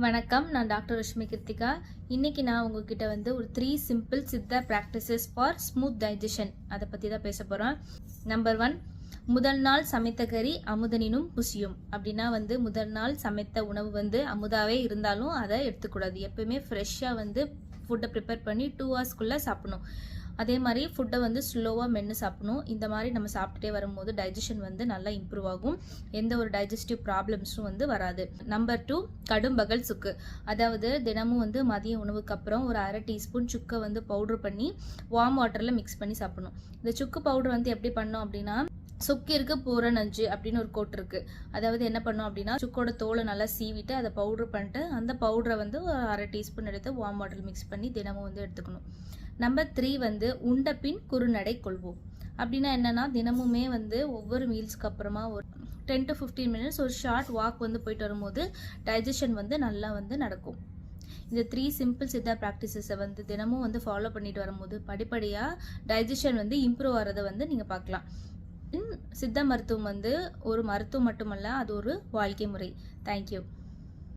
வணக்கம், நான் டாக்டர் ரஷ்மி கிருத்திகா. இன்னைக்கு நான் உங்ககிட்ட ஒரு 3 simple Siddha practices for smooth digestion அதை பற்றி தான் பேச போகிறோம். நம்பர் 1, முதல் நாள் சமைத்த கறி அமுதனினும் புசியும். அப்படின்னா முதல் நாள் சமைத்த உணவு அமுதாவே இருந்தாலும் அதை எடுத்துக்கூடாது. எப்பவுமே ஃப்ரெஷ்ஷாக ஃபுட்டை ப்ரிப்பேர் பண்ணி 2 ஹவர்ஸ்க்குள்ளே சாப்பிடணும். அதே மாதிரி ஃபுட்டை ஸ்லோவாக மென்று சாப்பிடணும். இந்த மாதிரி நம்ம சாப்பிட்டுட்டே வரும்போது டைஜஷன் நல்லா இம்ப்ரூவ் ஆகும். எந்த ஒரு டைஜஸ்டிவ் ப்ராப்ளம்ஸும் வராது. நம்பர் 2, கடும்பகல் சுக்கு. அதாவது தினமும் மதிய உணவுக்கு அப்புறம் ஒரு 1/2 டீஸ்பூன் சுக்கை பவுடர் பண்ணி வார்ம் வாட்டரில் மிக்ஸ் பண்ணி சாப்பிடணும். இந்த சுக்கு பவுடர் எப்படி பண்ணோம் அப்படின்னா, சுக்கிற்கு பூர நஞ்சு அப்படின்னு ஒரு கோட் இருக்கு. அதாவது என்ன பண்ணோம் அப்படின்னா, சுக்கோட தோலை நல்லா சீவிட்டு அதை பவுடர் பண்ணிட்டு அந்த பவுடரை ஒரு 1/2 டீஸ்பூன் எடுத்து வார்ம் வாட்டர் மிக்ஸ் பண்ணி தினமும் எடுத்துக்கணும். நம்பர் 3 உண்ட பின் குறுநடை கொள்வோம். அப்படின்னா என்னன்னா, தினமுமே ஒவ்வொரு மீல்ஸ்க்கு அப்புறமா ஒரு 10 to 15 மினிட்ஸ் ஒரு ஷார்ட் வாக் போயிட்டு வரும்போது டைஜஷன் நல்லா நடக்கும். இந்த 3 சிம்பிள் சித்தா ப்ராக்டிசஸை தினமும் ஃபாலோ பண்ணிட்டு வரும்போது படிப்படியாக டைஜஷன் இம்ப்ரூவ் ஆகிறத நீங்கள் பார்க்கலாம். சித்தா மருத்துவம் ஒரு மருத்துவம் மட்டுமல்ல, அது ஒரு வாழ்க்கை முறை. தேங்க்யூ.